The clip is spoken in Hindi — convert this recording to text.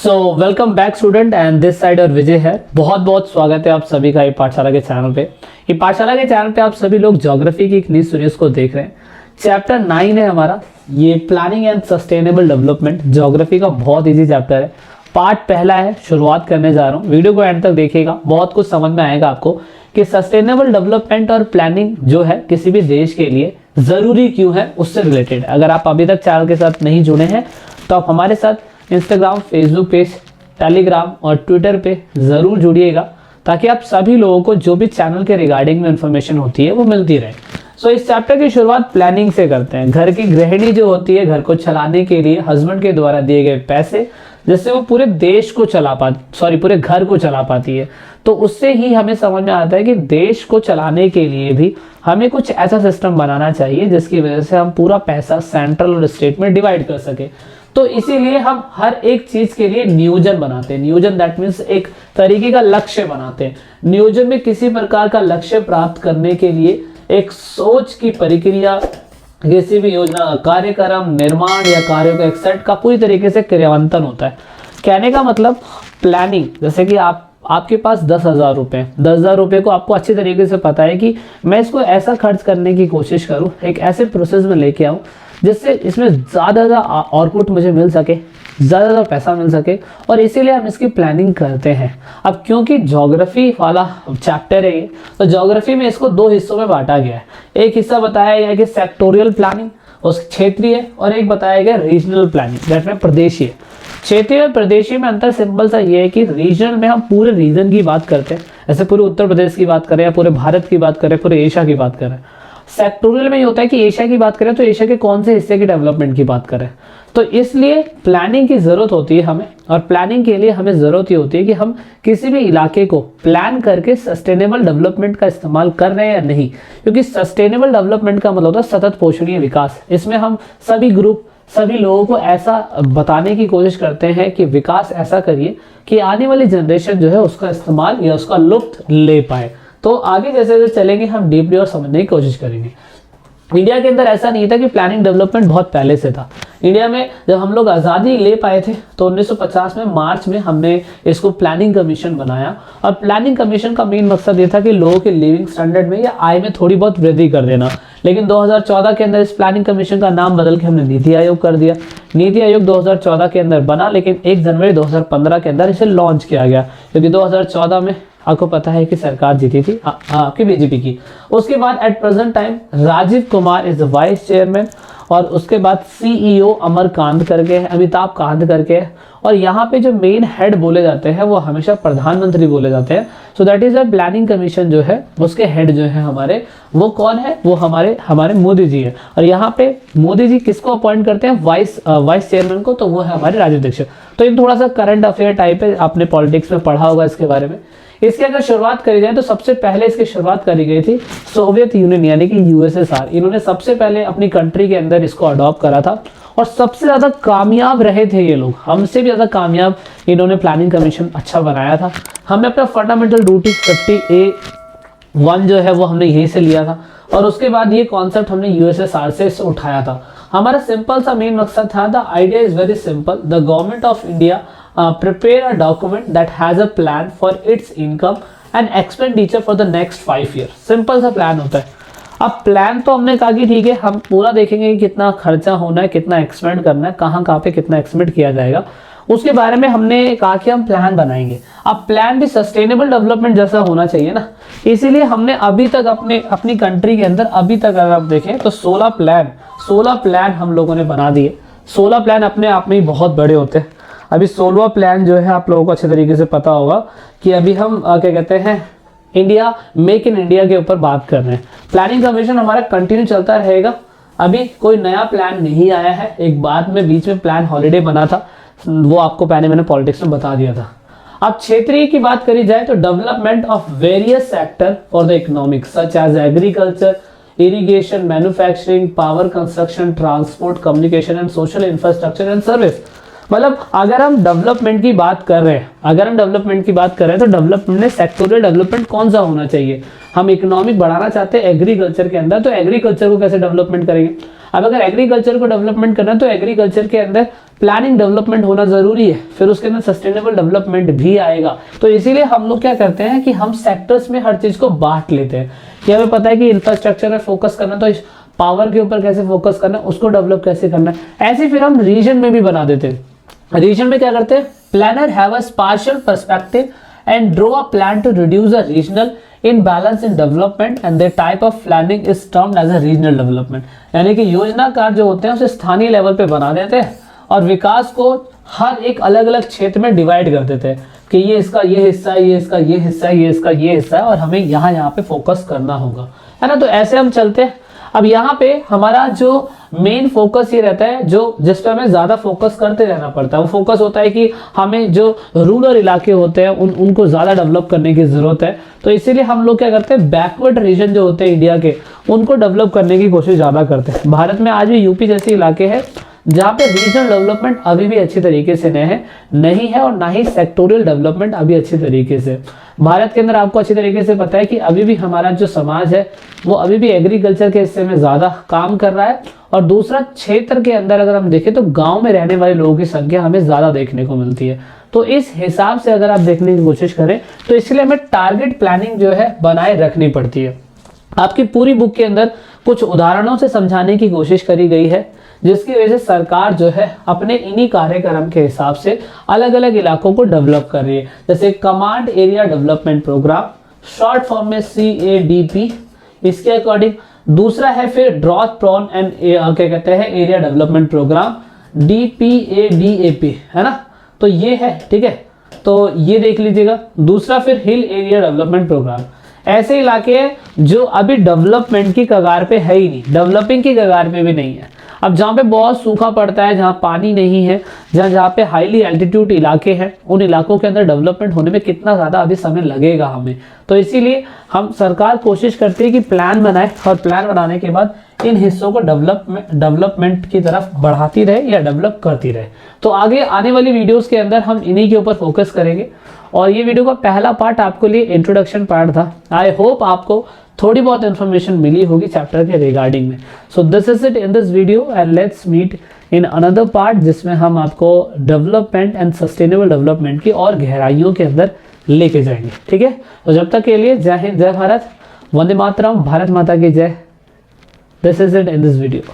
So welcome back student and this side और विजय है। बहुत बहुत स्वागत है आप सभी का ये पाठशाला के चैनल पे। ये पाठशाला के चैनल पे आप सभी लोग ज्योग्राफी की एक नई सीरीज को देख रहे हैं। चैप्टर 9 है हमारा, ये planning and sustainable development. Geography का बहुत इजी चैप्टर है। पार्ट पहला है, शुरुआत करने जा रहा हूँ। वीडियो को एंड तक देखिएगा, बहुत कुछ समझ में आएगा आपको कि सस्टेनेबल डेवलपमेंट और प्लानिंग जो है किसी भी देश के लिए जरूरी क्यों है, उससे रिलेटेड। अगर आप अभी तक चैनल के साथ नहीं जुड़े हैं तो आप हमारे साथ इंस्टाग्राम, फेसबुक पेज, टेलीग्राम और ट्विटर पे ज़रूर जुड़िएगा, ताकि आप सभी लोगों को जो भी चैनल के रिगार्डिंग में इंफॉर्मेशन होती है वो मिलती रहे। सो इस चैप्टर की शुरुआत प्लानिंग से करते हैं। घर की गृहिणी जो होती है, घर को चलाने के लिए हस्बैंड के द्वारा दिए गए पैसे, जिससे वो पूरे देश को पूरे घर को चला पाती है। तो उससे ही हमें समझ में आता है कि देश को चलाने के लिए भी हमें कुछ ऐसा सिस्टम बनाना चाहिए जिसकी वजह से हम पूरा पैसा सेंट्रल और स्टेट में डिवाइड कर सके। तो इसीलिए हम हर एक चीज के लिए नियोजन बनाते हैं। नियोजन दैट मीन्स एक तरीके का लक्ष्य बनाते हैं। नियोजन में किसी प्रकार का लक्ष्य प्राप्त करने के लिए एक सोच की प्रक्रिया, किसी भी योजना, कार्यक्रम, निर्माण या कार्यों का एक सेट का पूरी तरीके से क्रियान्वयन होता है। कहने का मतलब प्लानिंग, जैसे कि आपके पास 10,000 रुपए, 10,000 रुपए को आपको अच्छी तरीके से पता है कि मैं इसको ऐसा खर्च करने की कोशिश करूं, एक ऐसे प्रोसेस में लेके आऊं जिससे इसमें ज़्यादा आउटपुट मुझे मिल सके, ज़्यादा पैसा मिल सके, और इसीलिए हम इसकी प्लानिंग करते हैं। अब क्योंकि ज्योग्राफी वाला चैप्टर है ये, तो ज्योग्राफी में इसको दो हिस्सों में बांटा गया है। एक हिस्सा बताया गया है कि सेक्टोरियल प्लानिंग, उस क्षेत्रीय, और एक बताया गया रीजनल प्लानिंग, दैट में प्रदेशीय। क्षेत्रीय और प्रदेशीय में अंतर सिंपल सा ये है कि रीजनल में हम पूरे रीजन की बात करते हैं, जैसे पूरे उत्तर प्रदेश की बात करें या पूरे भारत की बात करें, पूरे एशिया की बात करें। सेक्टोरियल में ये होता है कि एशिया की बात करें तो एशिया के कौन से हिस्से की डेवलपमेंट की बात करें। तो इसलिए प्लानिंग की जरूरत होती है हमें, और प्लानिंग के लिए हमें जरूरत ये होती है कि हम किसी भी इलाके को प्लान करके सस्टेनेबल डेवलपमेंट का इस्तेमाल कर रहे हैं या नहीं। क्योंकि सस्टेनेबल डेवलपमेंट का मतलब होता है सतत पोषणीय विकास। इसमें हम सभी ग्रुप, सभी लोगों को ऐसा बताने की कोशिश करते हैं कि विकास ऐसा करिए कि आने वाली जनरेशन जो है उसका इस्तेमाल या उसका लुत्फ ले पाए। तो आगे जैसे जैसे चलेंगे हम डीपली और समझने की कोशिश करेंगे। इंडिया के अंदर ऐसा नहीं था कि प्लानिंग डेवलपमेंट बहुत पहले से था। इंडिया में जब हम लोग आज़ादी ले पाए थे तो 1950 में मार्च में हमने इसको प्लानिंग कमीशन बनाया, और प्लानिंग कमीशन का मेन मकसद ये था कि लोगों के लिविंग स्टैंडर्ड में या आय में थोड़ी बहुत वृद्धि कर देना। लेकिन 2014 के अंदर इस प्लानिंग कमीशन का नाम बदल के हमने नीति आयोग कर दिया। नीति आयोग 2014 के अंदर बना, लेकिन 1 जनवरी 2015 के अंदर इसे लॉन्च किया गया, क्योंकि 2014 में आपको पता है कि सरकार जीती थी आपकी बीजेपी की। उसके बाद at present time Rajiv Kumar is vice chairman, और उसके बाद सीईओ अमरकांत करके है, अमिताभ कांत करके है, और यहाँ पे जो मेन हेड बोले जाते हैं वो हमेशा प्रधानमंत्री बोले जाते हैं। So that is a planning commission जो है उसके हेड जो है हमारे, वो कौन है, वो हमारे मोदी जी है। और यहाँ पे मोदी जी किसको अपॉइंट करते हैं, वाइस चेयरमैन को, तो वो है हमारे राजीव दीक्षित। तो एक थोड़ा सा करंट अफेयर टाइप है, आपने पॉलिटिक्स में पढ़ा होगा इसके बारे में। इसकी अगर शुरुआत करी जाए तो सबसे पहले इसकी शुरुआत करी गई थी सोवियत यूनियन यानी कि यूएसएसआर। इन्होंने सबसे पहले अपनी कंट्री के अंदर इसको अडॉप्ट करा था, और सबसे ज्यादा कामयाब रहे थे ये लोग, हमसे भी ज्यादा कामयाब इन्होंने प्लानिंग कमीशन अच्छा बनाया था। हमने अपना फंडामेंटल ड्यूटी 50A1 जो है वो हमने यहीं से लिया था, और उसके बाद ये कॉन्सेप्ट हमने यूएसएसआर से उठाया था। हमारा सिंपल सा मेन मकसद था, the idea is very simple, the government of India prepare a document that has a plan for its income and expenditure for the next 5 years। Simple सा प्लान होता है। अब प्लान तो हमने कहा कि ठीक है, हम पूरा देखेंगे कि कितना खर्चा होना है, कितना एक्सपेंड करना है, कहाँ पे कितना एक्सपेंड किया जाएगा, उसके बारे में हमने कहा कि हम प्लान बनाएंगे। अब प्लान भी सस्टेनेबल डेवलपमेंट जैसा होना चाहिए ना, इसीलिए हमने अभी तक अपनी कंट्री के अंदर अभी तक अगर आप देखें तो 16 प्लान हम लोगों ने बना दिए। 16 प्लान अपने आप में ही बहुत बड़े होते हैं। अभी 16वां प्लान जो है आप लोगों को अच्छे तरीके से पता होगा कि अभी हम क्या कहते हैं, इंडिया मेक इन इंडिया के ऊपर बात कर रहे हैं। प्लानिंग कमीशन हमारा कंटिन्यू चलता रहेगा, अभी कोई नया प्लान नहीं आया है। एक बाद में बीच में प्लान हॉलीडे बना था, वो आपको पहले मैंने पॉलिटिक्स में बता दिया था। अब क्षेत्रीय की बात करी जाए तो development of various sector for the economic such as agriculture, irrigation, manufacturing, power construction, transport, communication and social infrastructure and service. मतलब अगर हम डेवलपमेंट की बात कर रहे हैं, तो डेवलपमेंट में सेक्टोरियल डेवलपमेंट कौन सा होना चाहिए। हम इकोनॉमिक बढ़ाना चाहते हैं एग्रीकल्चर के अंदर, तो एग्रीकल्चर को कैसे डेवलपमेंट करेंगे। अब अगर एग्रीकल्चर को डेवलपमेंट करना है तो एग्रीकल्चर के अंदर प्लानिंग डेवलपमेंट होना जरूरी है, फिर उसके अंदर सस्टेनेबल डेवलपमेंट भी आएगा। तो इसीलिए हम लोग क्या करते हैं कि हम सेक्टर्स में हर चीज को बांट लेते हैं कि हमें पता है कि इंफ्रास्ट्रक्चर में फोकस करना, तो पावर के ऊपर कैसे फोकस करना है, उसको डेवलप कैसे करना है। ऐसे फिर हम रीजन में भी बना देते हैं। रीजन में क्या करते हैं, planner have a spatial perspective and draw a plan to reduce a regional imbalance in development and their type of planning is termed as a regional development। यानी कि योजनाकार जो होते हैं उसे स्थानीय लेवल पे बना देते हैं और विकास को हर एक अलग अलग क्षेत्र में डिवाइड कर देते हैं कि ये इसका ये हिस्सा है, ये इसका ये हिस्सा है, ये इसका ये हिस्सा है और हमें यहाँ पे फोकस करना होगा, है ना। तो ऐसे हम चलते हैं। अब यहाँ पे हमारा जो मेन फोकस ये रहता है, जो जिस पे हमें ज्यादा फोकस करते रहना पड़ता है, वो फोकस होता है कि हमें जो रूरल इलाके होते हैं उनको ज्यादा डेवलप करने की जरूरत है। तो इसीलिए हम लोग क्या करते हैं, बैकवर्ड रीजन जो होते हैं इंडिया के, उनको डेवलप करने की कोशिश ज्यादा करते हैं। भारत में आज भी यूपी जैसे इलाके हैं जहाँ पे रीजनल डेवलपमेंट अभी भी अच्छी तरीके से नहीं है और ना ही सेक्टोरियल डेवलपमेंट अभी अच्छी तरीके से। भारत के अंदर आपको अच्छी तरीके से पता है कि अभी भी हमारा जो समाज है वो अभी भी एग्रीकल्चर के हिस्से में ज्यादा काम कर रहा है और दूसरा क्षेत्र के अंदर अगर हम देखें तो गांव में रहने वाले लोगों की संख्या हमें ज्यादा देखने को मिलती है। तो इस हिसाब से अगर आप देखने की कोशिश करें तो इसलिए हमें टारगेट प्लानिंग जो है बनाए रखनी पड़ती है। आपकी पूरी बुक के अंदर कुछ उदाहरणों से समझाने की कोशिश करी गई है जिसकी वजह से सरकार जो है अपने इन्हीं कार्यक्रम के हिसाब से अलग अलग इलाकों को डेवलप कर रही है। जैसे command area development programme, short form में CADP, इसके अकॉर्डिंग। दूसरा है फिर ड्रॉथ प्रोन एंड क्या कहते हैं एरिया डेवलपमेंट प्रोग्राम, DPADAP, है ना। तो ये है, ठीक है, तो ये देख लीजिएगा। दूसरा फिर हिल एरिया डेवलपमेंट प्रोग्राम। ऐसे इलाके हैं जो अभी डेवलपमेंट की कगार पे है ही नहीं, डेवलपिंग की कगार पे भी नहीं है। अब जहाँ पे बहुत सूखा पड़ता है, जहाँ पानी नहीं है, जहाँ पे हाईली एल्टीट्यूड इलाके हैं, उन इलाकों के अंदर डेवलपमेंट होने में कितना ज़्यादा अभी समय लगेगा हमें। तो इसीलिए हम सरकार कोशिश करती है कि प्लान बनाए और प्लान बनाने के बाद इन हिस्सों को डेवलपमेंट की तरफ बढ़ाती रहे या डेवलप करती रहे। तो आगे आने वाली वीडियोस के अंदर हम इन्हीं के ऊपर फोकस करेंगे और ये वीडियो का पहला पार्ट आपके लिए इंट्रोडक्शन पार्ट था। आई होप आपको थोड़ी बहुत इंफॉर्मेशन मिली होगी चैप्टर के रिगार्डिंग में। So this is it in this video and let's meet in another part जिसमें हम आपको डेवलपमेंट एंड सस्टेनेबल डेवलपमेंट की और गहराइयों के अंदर लेके जाएंगे, ठीक है। तो जब तक के लिए जय हिंद, जय भारत, वंदे मातरम, भारत माता की जय। This is it in this video.